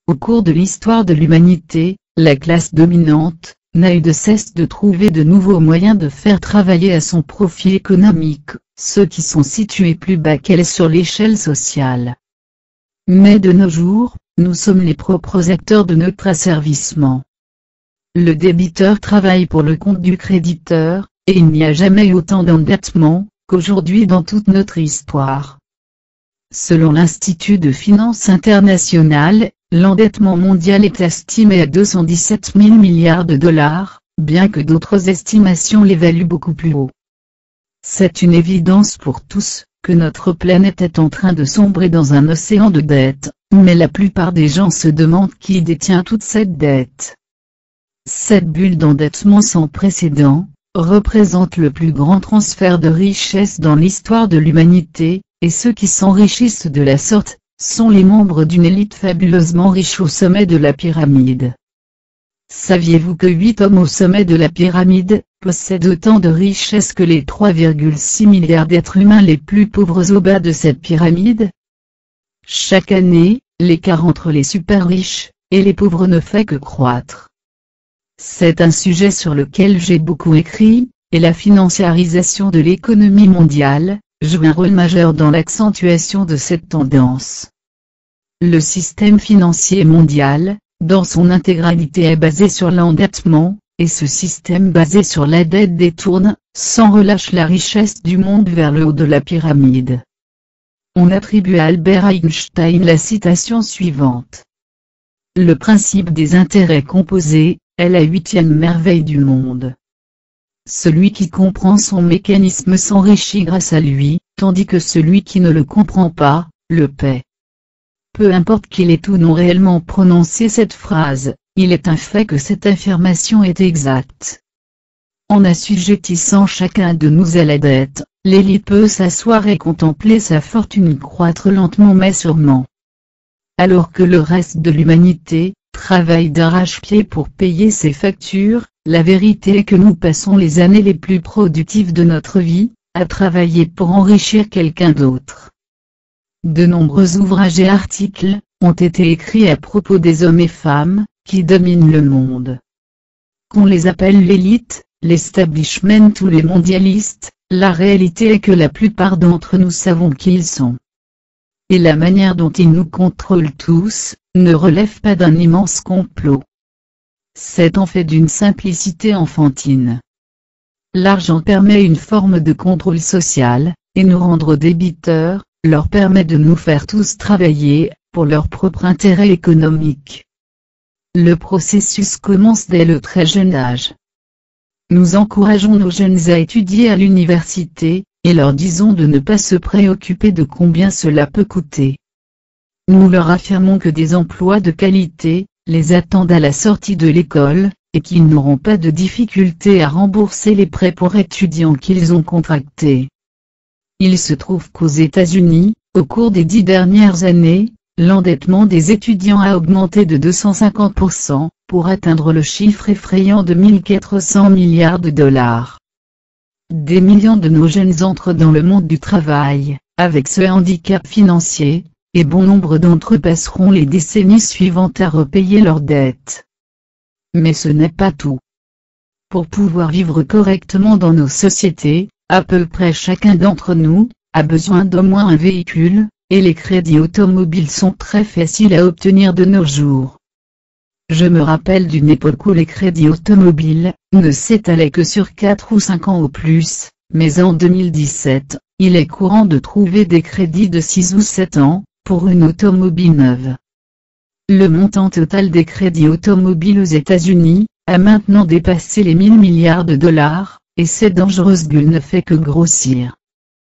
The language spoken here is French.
Au cours de l'histoire de l'humanité, la classe dominante n'a eu de cesse de trouver de nouveaux moyens de faire travailler à son profit économique ceux qui sont situés plus bas qu'elle sur l'échelle sociale. Mais de nos jours, nous sommes les propres acteurs de notre asservissement. Le débiteur travaille pour le compte du créditeur, et il n'y a jamais eu autant d'endettement qu'aujourd'hui dans toute notre histoire. Selon l'Institut de finance internationale, l'endettement mondial est estimé à 217 000 milliards de dollars, bien que d'autres estimations l'évaluent beaucoup plus haut. C'est une évidence pour tous, que notre planète est en train de sombrer dans un océan de dettes, mais la plupart des gens se demandent qui détient toute cette dette. Cette bulle d'endettement sans précédent représente le plus grand transfert de richesse dans l'histoire de l'humanité, et ceux qui s'enrichissent de la sorte sont les membres d'une élite fabuleusement riche au sommet de la pyramide. Saviez-vous que 8 hommes au sommet de la pyramide possèdent autant de richesses que les 3,6 milliards d'êtres humains les plus pauvres au bas de cette pyramide? Chaque année, l'écart entre les super riches et les pauvres ne fait que croître. C'est un sujet sur lequel j'ai beaucoup écrit, et la financiarisation de l'économie mondiale joue un rôle majeur dans l'accentuation de cette tendance. Le système financier mondial, dans son intégralité, est basé sur l'endettement, et ce système basé sur la dette détourne, sans relâche, la richesse du monde vers le haut de la pyramide. On attribue à Albert Einstein la citation suivante. Le principe des intérêts composés est la 8e merveille du monde. Celui qui comprend son mécanisme s'enrichit grâce à lui, tandis que celui qui ne le comprend pas, le paie. Peu importe qu'il ait ou non réellement prononcé cette phrase, il est un fait que cette affirmation est exacte. En assujettissant chacun de nous à la dette, l'élite peut s'asseoir et contempler sa fortune croître lentement mais sûrement. Alors que le reste de l'humanité travaille d'arrache-pied pour payer ses factures, la vérité est que nous passons les années les plus productives de notre vie à travailler pour enrichir quelqu'un d'autre. De nombreux ouvrages et articles ont été écrits à propos des hommes et femmes qui dominent le monde. Qu'on les appelle l'élite, l'establishment ou les mondialistes, la réalité est que la plupart d'entre nous savons qui ils sont. Et la manière dont ils nous contrôlent tous ne relève pas d'un immense complot. C'est en fait d'une simplicité enfantine. L'argent permet une forme de contrôle social, et nous rendre débiteurs leur permet de nous faire tous travailler pour leur propre intérêt économique. Le processus commence dès le très jeune âge. Nous encourageons nos jeunes à étudier à l'université, et leur disons de ne pas se préoccuper de combien cela peut coûter. Nous leur affirmons que des emplois de qualité les attendent à la sortie de l'école, et qu'ils n'auront pas de difficulté à rembourser les prêts pour étudiants qu'ils ont contractés. Il se trouve qu'aux États-Unis, au cours des 10 dernières années, l'endettement des étudiants a augmenté de 250%, pour atteindre le chiffre effrayant de 1400 milliards de dollars. Des millions de nos jeunes entrent dans le monde du travail, avec ce handicap financier, et bon nombre d'entre eux passeront les décennies suivantes à repayer leurs dettes. Mais ce n'est pas tout. Pour pouvoir vivre correctement dans nos sociétés, à peu près chacun d'entre nous a besoin d'au moins un véhicule, et les crédits automobiles sont très faciles à obtenir de nos jours. Je me rappelle d'une époque où les crédits automobiles ne s'étalaient que sur 4 ou 5 ans au plus, mais en 2017, il est courant de trouver des crédits de 6 ou 7 ans, pour une automobile neuve. Le montant total des crédits automobiles aux États-Unis a maintenant dépassé les 1000 milliards de dollars, et cette dangereuse bulle ne fait que grossir.